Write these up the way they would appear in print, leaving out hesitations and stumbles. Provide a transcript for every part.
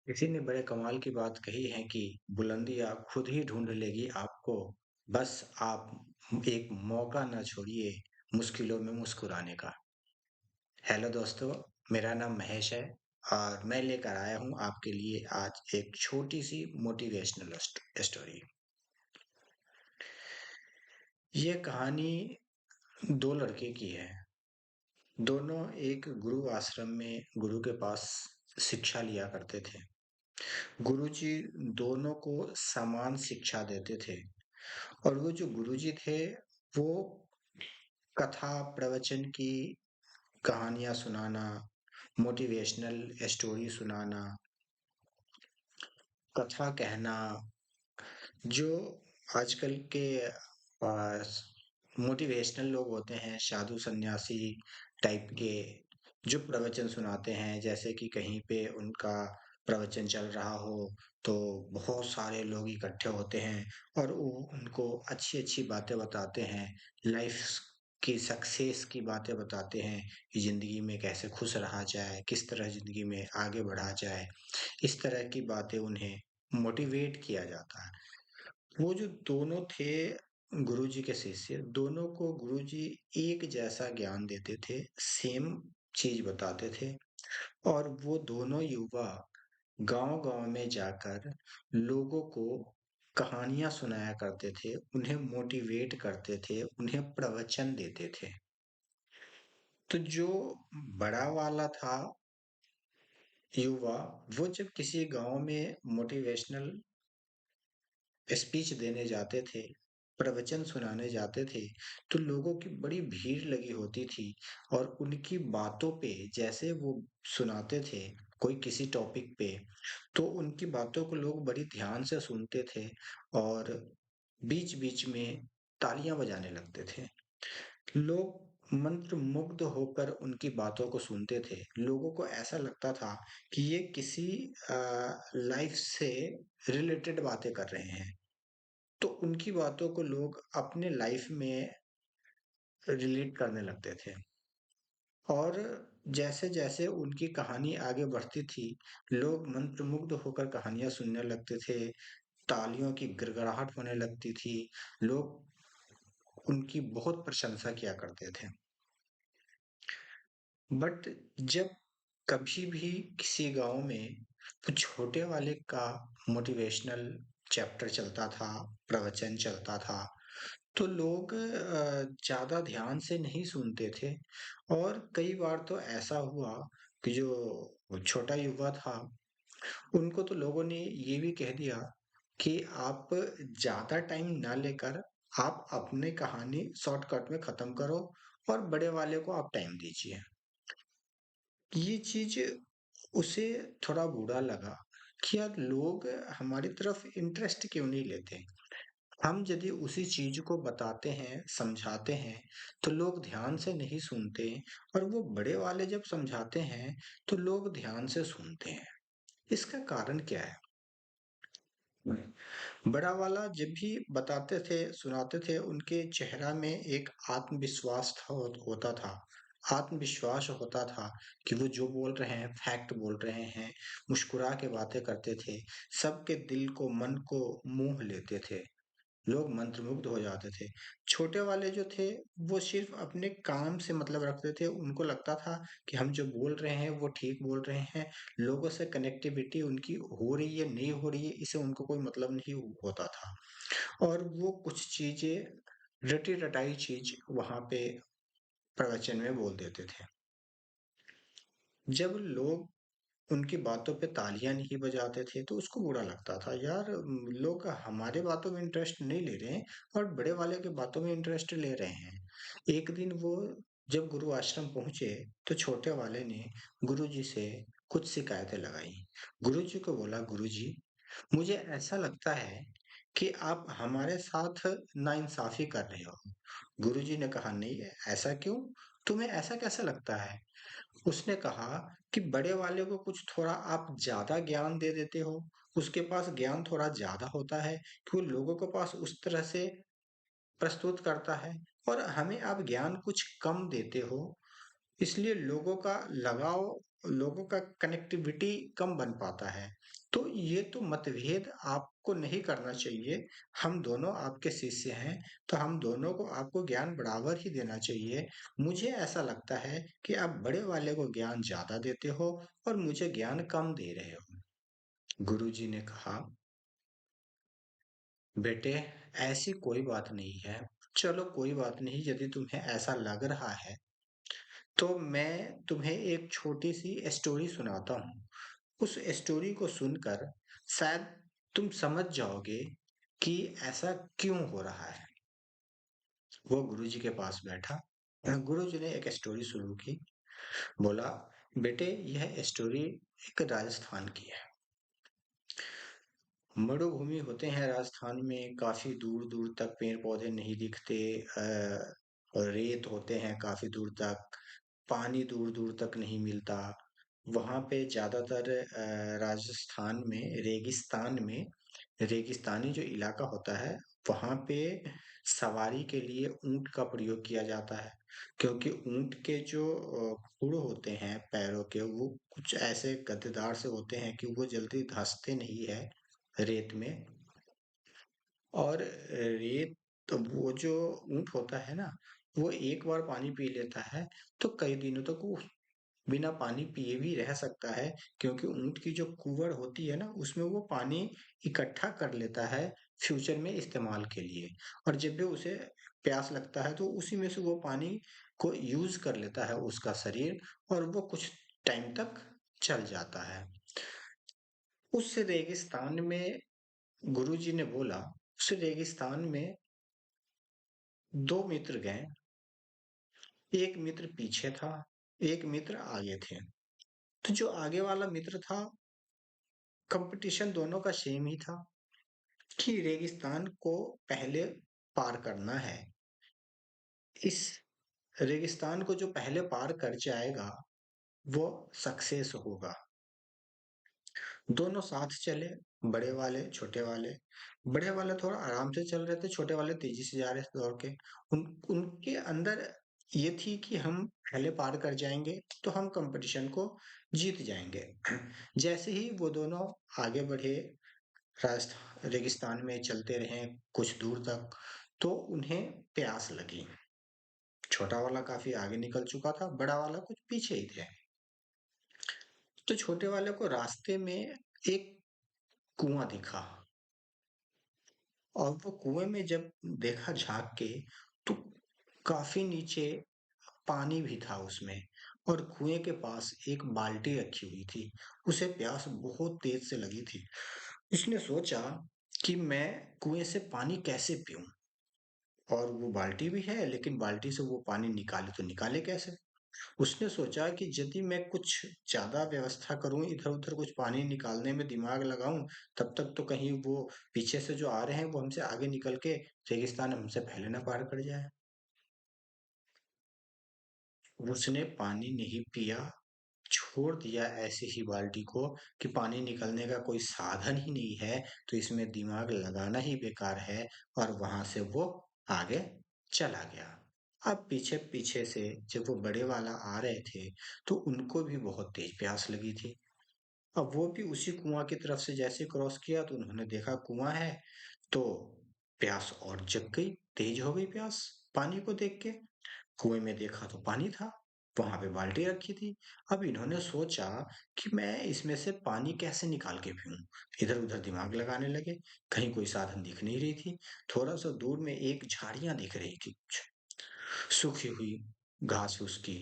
किसी ने बड़े कमाल की बात कही है कि बुलंदी आप खुद ही ढूंढ लेगी आपको। बस आप एक मौका ना छोड़िए मुश्किलों में मुस्कुराने का। हेलो दोस्तों, मेरा नाम महेश है और मैं लेकर आया हूँ आपके लिए आज एक छोटी सी मोटिवेशनल स्टोरी। ये कहानी दो लड़के की है। दोनों एक गुरु आश्रम में गुरु के पास शिक्षा लिया करते थे। गुरुजी दोनों को समान शिक्षा देते थे। और वो जो गुरुजी थे, वो कथा प्रवचन की कहानियाँ सुनाना, मोटिवेशनल स्टोरी सुनाना, कथा कहना, जो आजकल के मोटिवेशनल लोग होते हैं, साधु सन्यासी टाइप के, जो प्रवचन सुनाते हैं, जैसे कि कहीं पे उनका प्रवचन चल रहा हो, तो बहुत सारे लोग इकट्ठे होते हैं और वो उनको अच्छी-अच्छी बातें बताते हैं, लाइफ की सक्सेस की बातें बताते हैं कि ज़िंदगी में कैसे खुश रहा जाए, किस तरह ज़िंदगी में आगे बढ़ा जाए। इस तरह की बातें उन्हें मोटिवेट किया जाता है। वो जो दोनों थे गुरुजी के शिष्य, दोनों को गुरुजी एक जैसा ज्ञान देते थे, सेम चीज़ बताते थे और वो दोनों युवा गाँव-गाँव में जाकर लोगों को कहानियाँ सुनाया करते थे, उन्हें मोटिवेट करते थे, उन्हें प्रवचन देते थे। तो जो बड़ा वाला था युवा, वो जब किसी गाँव में मोटिवेशनल स्पीच देने जाते थे, प्रवचन सुनाने जाते थे, तो लोगों की बड़ी भीड़ लगी होती थी और उनकी बातों पे जैसे वो सुनाते थे, कोई किसी टॉपिक पे, तो उनकी बातों को लोग बड़ी ध्यान से सुनते थे और बीच-बीच में तालियाँ बजाने लगते थे। लोग मंत्रमुग्ध होकर उनकी बातों को सुनते थे। लोगों को ऐसा लगता था कि ये किसी लाइफ से रिलेटेड बातें कर रहे हैं। तो उनकी बातों को लोग अपने लाइफ में रिलेट करने लगते थे और जैसे-जैसे उनकी कहानी आगे बढ़ती थी, लोग मंत्रमुग्ध होकर कहानियाँ सुनने लगते थे, तालियों की गड़गड़ाहट होने लगती थी, लोग उनकी बहुत प्रशंसा किया करते थे। बट जब कभी भी किसी गाँव में कुछ छोटे वाले का मोटिवेशनल चैप्टर चलता था, प्रवचन चलता था, तो लोग ज़्यादा ध्यान से नहीं सुनते थे और कई बार तो ऐसा हुआ कि जो वो छोटा युवा था, उनको तो लोगों ने ये भी कह दिया कि आप ज़्यादा टाइम ना लेकर आप अपनी कहानी शॉर्टकट में ख़त्म करो और बड़े वाले को आप टाइम दीजिए। ये चीज़ उसे थोड़ा बुरा लगा कि यार लोग हमारी तरफ इंटरेस्ट क्यों नहीं लेते? हम यदि उसी चीज़ को बताते हैं, समझाते हैं, तो लोग ध्यान से नहीं सुनते और वो बड़े वाले जब समझाते हैं, तो लोग ध्यान से सुनते हैं। इसका कारण क्या है? बड़ा वाला जब भी बताते थे, सुनाते थे, उनके चेहरा में एक आत्मविश्वास था होता था। आत्मविश्वास होता था कि वो जो बोल रहे हैं, फैक्ट बोल रहे हैं, मुस्कुरा के बातें करते थे, सबके दिल को, मन को मोह लेते थे। लोग मंत्रमुग्ध हो जाते थे। छोटे वाले जो थे, वो सिर्फ़ अपने काम से मतलब रखते थे। उनको लगता था कि हम जो बोल रहे हैं, वो ठीक बोल रहे हैं। लोगों से कनेक्टिविटी उनकी हो रही है, नहीं हो रही है, इससे उनको कोई मतलब नहीं होता था। और वो कुछ चीज़ें रटी-रटाई चीज़ वहाँ पे प्रवचन में बोल देते थे। जब लोग उनकी बातों पे तालियाँ नहीं बजाते थे, तो उसको बुरा लगता था, यार लोग हमारे बातों में इंटरेस्ट नहीं ले रहे हैं और बड़े वाले की बातों में इंटरेस्ट ले रहे हैं। एक दिन वो जब गुरु आश्रम पहुँचे, तो छोटे वाले ने गुरुजी से कुछ शिकायतें लगाई। गुरुजी को बोला, गुरुजी, मुझे ऐसा लगता है कि आप हमारे साथ नाइंसाफ़ी कर रहे हो। गुरुजी ने कहा, नहीं, ऐसा क्यों? तुम्हें ऐसा कैसा लगता है? उसने कहा कि बड़े वाले को कुछ थोड़ा आप ज़्यादा ज्ञान दे देते हो, उसके पास ज्ञान थोड़ा ज़्यादा होता है कि वो लोगों के पास उस तरह से प्रस्तुत करता है और हमें आप ज्ञान कुछ कम देते हो, इसलिए लोगों का लगाव लोगों का कनेक्टिविटी कम बन पाता है। तो ये तो मतभेद आपको नहीं करना चाहिए। हम दोनों आपके शिष्य हैं, तो हम दोनों को आपको ज्ञान बराबर ही देना चाहिए। मुझे ऐसा लगता है कि आप बड़े वाले को ज्ञान ज़्यादा देते हो और मुझे ज्ञान कम दे रहे हो। गुरुजी ने कहा, बेटे, ऐसी कोई बात नहीं है। चलो कोई बात नहीं, यदि तुम्हें ऐसा लग रहा है तो मैं तुम्हें एक छोटी सी स्टोरी सुनाता हूँ। उस स्टोरी को सुनकर शायद तुम समझ जाओगे कि ऐसा क्यों हो रहा है। वो गुरुजी के पास बैठा। गुरुजी ने एक स्टोरी शुरू की। बोला, बेटे, यह स्टोरी एक राजस्थान की है। मरुभूमि होते हैं राजस्थान में, काफी दूर दूर तक पेड़ पौधे नहीं दिखते। और रेत होते हैं काफी दूर तक। पानी दूर दूर तक नहीं मिलता। वहां पे ज्यादातर राजस्थान में रेगिस्तान में, रेगिस्तानी जो इलाका होता है, वहां पे सवारी के लिए ऊंट का प्रयोग किया जाता है। क्योंकि ऊंट के जो खुर होते हैं पैरों के, वो कुछ ऐसे गद्देदार से होते हैं कि वो जल्दी धंसते नहीं है रेत में। और रेत, तो वो जो ऊंट होता है ना, वो एक बार पानी पी लेता है तो कई दिनों तक वो बिना पानी पिए भी रह सकता है। क्योंकि ऊंट की जो कुवड़ होती है ना, उसमें वो पानी इकट्ठा कर लेता है फ्यूचर में इस्तेमाल के लिए। और जब भी उसे प्यास लगता है तो उसी में से वो पानी को यूज कर लेता है उसका शरीर, और वो कुछ टाइम तक चल जाता है। उस रेगिस्तान में, गुरुजी ने बोला, उस रेगिस्तान में दो मित्र गए। एक मित्र पीछे था, एक मित्र आगे थे। तो जो आगे वाला मित्र था, कंपटीशन दोनों का सेम ही था कि रेगिस्तान को पहले पार करना है। इस रेगिस्तान को जो पहले पार कर जाएगा वो सक्सेस होगा। दोनों साथ चले, बड़े वाले छोटे वाले। बड़े वाले थोड़ा आराम से चल रहे थे, छोटे वाले तेजी से जा रहे थे दौड़ के। उनके अंदर ये थी कि हम पहले पार कर जाएंगे तो हम कंपटीशन को जीत जाएंगे। जैसे ही वो दोनों आगे बढ़े, राजस्थान रेगिस्तान में चलते रहे कुछ दूर तक, तो उन्हें प्यास लगी। छोटा वाला काफी आगे निकल चुका था, बड़ा वाला कुछ पीछे ही थे। तो छोटे वाले को रास्ते में एक कुआं दिखा। और वो कुएं में जब देखा झांक के, तो काफी नीचे पानी भी था उसमें। और कुएं के पास एक बाल्टी रखी हुई थी। उसे प्यास बहुत तेज से लगी थी। उसने सोचा कि मैं कुएं से पानी कैसे पीऊं। और वो बाल्टी भी है, लेकिन बाल्टी से वो पानी निकाले तो निकाले कैसे। उसने सोचा कि यदि मैं कुछ ज्यादा व्यवस्था करूं, इधर उधर कुछ पानी निकालने में दिमाग लगाऊं, तब तक तो कहीं वो पीछे से जो आ रहे हैं वो हमसे आगे निकल के रेगिस्तान हमसे पहले ना पार कर जाए। उसने पानी नहीं पिया, छोड़ दिया ऐसे ही बाल्टी को कि पानी निकलने का कोई साधन ही नहीं है, तो इसमें दिमाग लगाना ही बेकार है। और वहां से वो आगे चला गया। अब पीछे पीछे से जब वो बड़े वाला आ रहे थे, तो उनको भी बहुत तेज प्यास लगी थी। अब वो भी उसी कुआं की तरफ से जैसे क्रॉस किया तो उन्होंने देखा कुआं है। तो प्यास और जग गई, तेज हो गई प्यास पानी को देख के। कुएं में देखा तो पानी था, वहां पे बाल्टी रखी थी। अब इन्होंने सोचा कि मैं इसमें से पानी कैसे निकाल के पीऊं। इधर उधर दिमाग लगाने लगे, कहीं कोई साधन दिख नहीं रही थी। थोड़ा सा दूर में एक झाड़ियां दिख रही थी, सूखी हुई घास उसकी।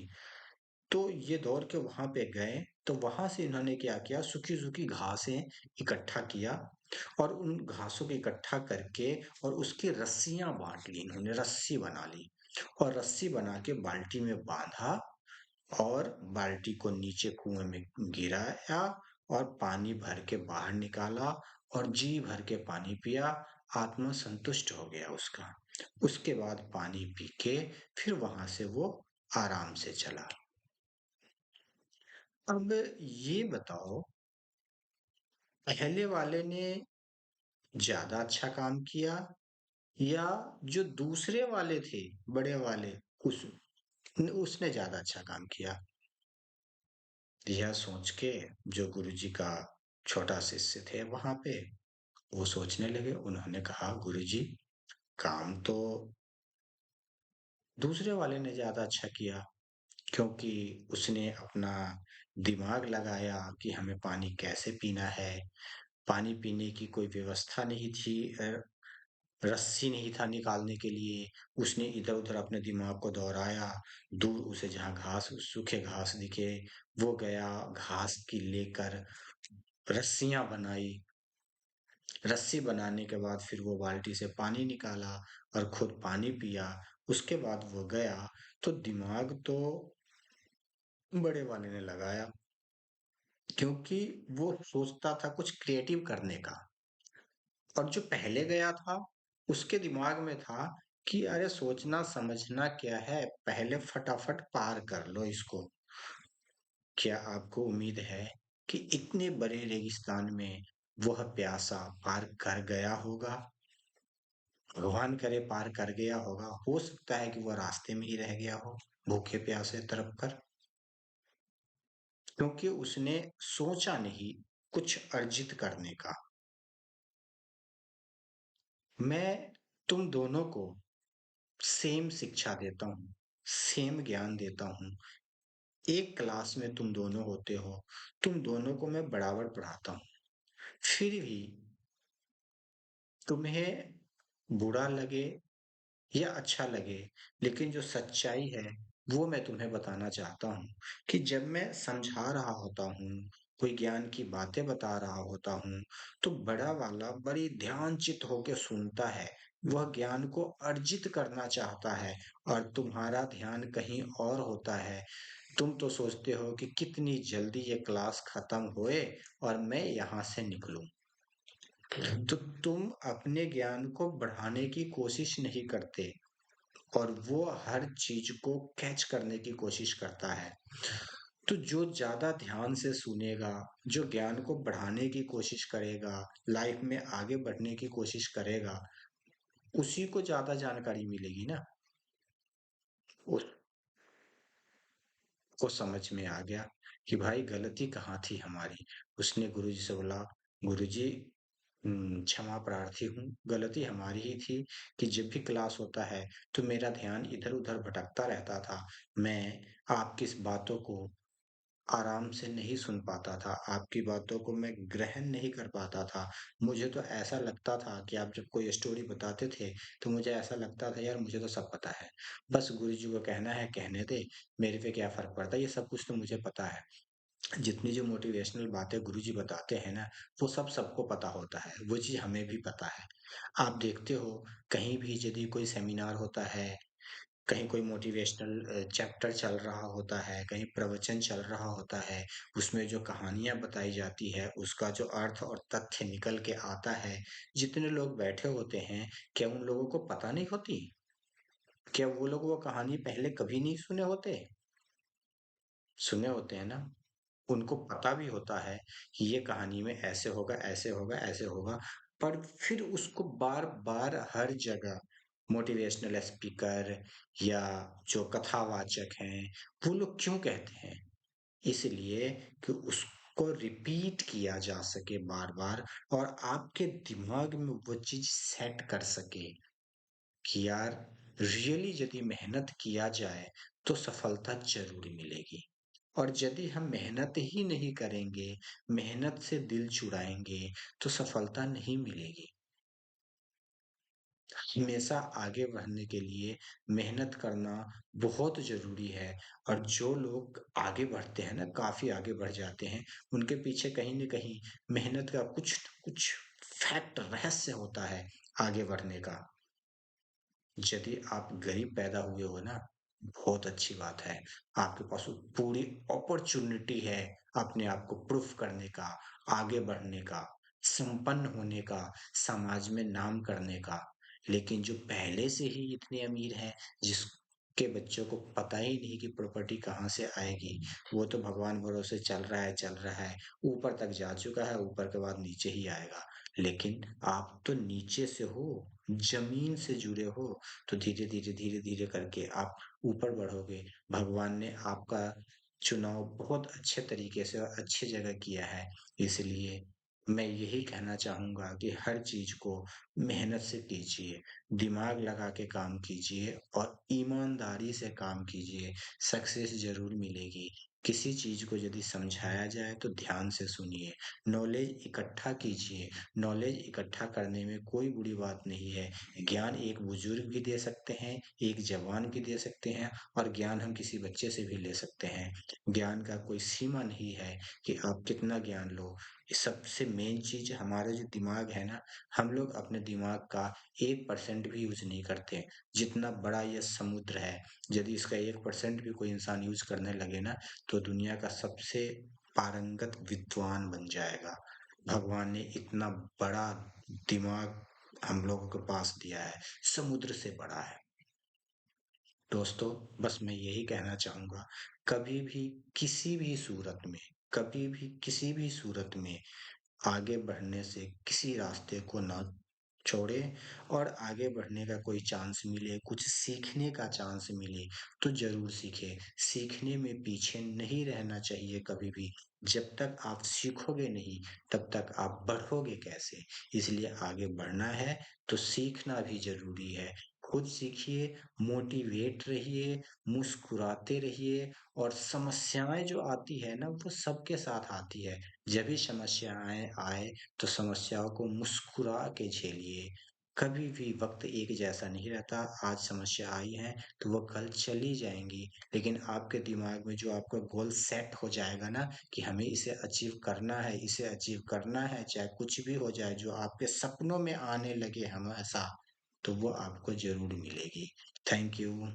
तो ये दौड़ के वहां पे गए। तो वहां से इन्होंने क्या किया, सूखी सूखी घासें इकट्ठा किया। और उन घासों को इकट्ठा करके और उसकी रस्सियां बांट ली, इन्होंने रस्सी बना ली। और रस्सी बना के बाल्टी में बांधा। और बाल्टी को नीचे कुएं में गिराया। और पानी भर के बाहर निकाला। और जी भर के पानी पिया। आत्मा संतुष्ट हो गया उसका। उसके बाद पानी पी के फिर वहां से वो आराम से चला। अब ये बताओ, पहले वाले ने ज्यादा अच्छा काम किया या जो दूसरे वाले थे, बड़े वाले, उस उसने ज्यादा अच्छा काम किया? यह सोच के जो गुरुजी का छोटा शिष्य थे वहां पे, वो सोचने लगे। उन्होंने कहा, गुरुजी, काम तो दूसरे वाले ने ज्यादा अच्छा किया, क्योंकि उसने अपना दिमाग लगाया कि हमें पानी कैसे पीना है। पानी पीने की कोई व्यवस्था नहीं थी, रस्सी नहीं था निकालने के लिए। उसने इधर-उधर अपने दिमाग को दौड़ाया। दूर उसे जहाँ घास, सूखे घास दिखे, वो गया, घास की लेकर रस्सियाँ बनाई। रस्सी बनाने के बाद फिर वो बाल्टी से पानी निकाला और खुद पानी पिया। उसके बाद वो गया, तो दिमाग तो बड़े वाले ने लगाया, क्योंकि वो सोचता था कुछ क्रिएटिव करने का। और जो पहले गया था, उसके दिमाग में था कि अरे सोचना समझना क्या है, पहले फटाफट पार कर लो इसको। क्या आपको उम्मीद है कि इतने बड़े रेगिस्तान में वह प्यासा पार कर गया होगा? भगवान करे पार कर गया होगा। हो सकता है कि वह रास्ते में ही रह गया हो, भूखे प्यासे तड़प कर, क्योंकि उसने सोचा नहीं कुछ अर्जित करने का। मैं तुम दोनों को सेम शिक्षा देता हूँ, सेम ज्ञान देता हूँ। एक क्लास में तुम दोनों होते हो, तुम दोनों को मैं बराबर पढ़ाता हूँ। फिर भी तुम्हें बुरा लगे या अच्छा लगे, लेकिन जो सच्चाई है वो मैं तुम्हें बताना चाहता हूँ कि जब मैं समझा रहा होता हूँ, कोई ज्ञान की बातें बता रहा होता हूँ, तो बड़ा वाला बड़ी ध्यानचित होके सुनता है। वह ज्ञान को अर्जित करना चाहता है और तुम्हारा ध्यान कहीं और होता है। तुम तो सोचते हो कि कितनी जल्दी ये क्लास खत्म होए और मैं यहाँ से निकलूं। तो तुम अपने ज्ञान को बढ़ाने की कोशिश नहीं करते, और वो हर चीज को कैच करने की कोशिश करता है। तो जो ज्यादा ध्यान से सुनेगा, जो ज्ञान को बढ़ाने की कोशिश करेगा, लाइफ में आगे बढ़ने की कोशिश करेगा, उसी को ज्यादा जानकारी मिलेगी ना। उसको समझ में आ गया कि भाई गलती कहाँ थी हमारी। उसने गुरुजी से बोला, गुरुजी, क्षमा प्रार्थी हूँ, गलती हमारी ही थी कि जब भी क्लास होता है तो मेरा ध्यान इधर-उधर भटकता रहता था। मैं आपकी इस बातों को आराम से नहीं सुन पाता था, आपकी बातों को मैं ग्रहण नहीं कर पाता था। मुझे तो ऐसा लगता था कि आप जब कोई स्टोरी बताते थे, तो मुझे ऐसा लगता था यार मुझे तो सब पता है। बस गुरुजी को कहना है कहने दे, मेरे पे क्या फ़र्क पड़ता है, ये सब कुछ तो मुझे पता है। जितनी जो मोटिवेशनल बातें गुरुजी बताते हैं ना, वो सब सबको पता होता है, वो चीज़ हमें भी पता है। आप देखते हो, कहीं भी यदि कोई सेमिनार होता है, कहीं कोई मोटिवेशनल चैप्टर चल रहा होता है, कहीं प्रवचन चल रहा होता है, उसमें जो कहानियाँ बताई जाती है, उसका जो अर्थ और तथ्य निकल के आता है, जितने लोग बैठे होते हैं, क्या उन लोगों को पता नहीं होती? क्या वो लोग वो कहानी पहले कभी नहीं सुने होते? सुने होते हैं ना? उनको पता भी होता है कि ये कहानी में ऐसे होगा, ऐसे होगा, ऐसे होगा, पर फिर उसको बार-बार हर जगह मोटिवेशनल स्पीकर या जो कथावाचक हैं, वो लोग क्यों कहते हैं? इसलिए कि उसको रिपीट किया जा सके बार-बार, और आपके दिमाग में वो चीज़ सेट कर सके कि यार रियली यदि मेहनत किया जाए, तो सफलता ज़रूर मिलेगी। और यदि हम मेहनत ही नहीं करेंगे, मेहनत से दिल चुराएँगे, तो सफलता नहीं मिलेगी। हमेशा आगे बढ़ने के लिए मेहनत करना बहुत ज़रूरी है। और जो लोग आगे बढ़ते हैं ना, काफ़ी आगे बढ़ जाते हैं, उनके पीछे कहीं न कहीं मेहनत का कुछ न कुछ फैक्ट, रहस्य होता है आगे बढ़ने का। यदि आप गरीब पैदा हुए हो ना, बहुत अच्छी बात है। आपके पास पूरी अपॉर्च्युनिटी है अपने आप को प्रूफ करने का, आगे बढ़ने का, संपन्न होने का, समाज में नाम करने का। लेकिन जो पहले से ही इतने अमीर हैं, जिसके बच्चों को पता ही नहीं कि प्रॉपर्टी कहाँ से आएगी, वो तो भगवान भरोसे चल रहा है, ऊपर तक जा चुका है, ऊपर के बाद नीचे ही आएगा। लेकिन आप तो नीचे से हो, ज़मीन से जुड़े हो, तो धीरे-धीरे, धीरे-धीरे करके आप ऊपर बढ़ोगे। भगवान ने आपका चुनाव बहुत अच्छे तरीके से और अच्छी जगह किया है। इसलिए मैं यही कहना चाहूँगा कि हर चीज़ को मेहनत से कीजिए, दिमाग लगा के काम कीजिए और ईमानदारी से काम कीजिए, सक्सेस ज़रूर मिलेगी। किसी चीज़ को यदि समझाया जाए तो ध्यान से सुनिए, नॉलेज इकट्ठा कीजिए, नॉलेज इकट्ठा करने में कोई बुरी बात नहीं है। ज्ञान एक बुजुर्ग भी दे सकते हैं, एक जवान भी दे सकते हैं और ज्ञान हम किसी बच्चे से भी ले सकते हैं। ज्ञान का कोई सीमा नहीं है कि आप कितना ज्ञान लो। सबसे मेन चीज़ हमारा जो दिमाग है ना, हम लोग अपने दिमाग का 1% भी यूज़ नहीं करते। जितना बड़ा ये समुद्र है, यदि इसका 1% भी कोई इंसान यूज़ करने लगे ना, तो दुनिया का सबसे पारंगत विद्वान बन जाएगा। भगवान ने इतना बड़ा दिमाग हम लोगों के पास दिया है, समुद्र से बड़ा है। दोस्तों, बस मैं यही कहना चाहूँगा, कभी भी, किसी भी सूरत में, कभी भी, किसी भी सूरत में आगे बढ़ने से किसी रास्ते को ना छोड़ें और आगे बढ़ने का कोई चांस मिले, कुछ सीखने का चांस मिले, तो ज़रूर सीखें। सीखने में पीछे नहीं रहना चाहिए कभी भी। जब तक आप सीखोगे नहीं, तब तक आप बढ़ोगे कैसे? इसलिए आगे बढ़ना है, तो सीखना भी ज़रूरी है। खुद सीखिए, मोटिवेट रहिए, मुस्कुराते रहिए और समस्याएँ जो आती है ना, वो सबके साथ आती है। जब भी समस्याएँ आए तो समस्याओं को मुस्कुरा के झेलिए। कभी भी वक़्त एक जैसा नहीं रहता, आज समस्या आई है तो वो कल चली जाएँगी। लेकिन आपके दिमाग में जो आपका गोल सेट हो जाएगा ना कि हमें इसे अचीव करना है, इसे अचीव करना है, चाहे कुछ भी हो जाए, जो आपके सपनों में आने लगे हमेशा, तो वो आपको ज़रूर मिलेगी। Thank you.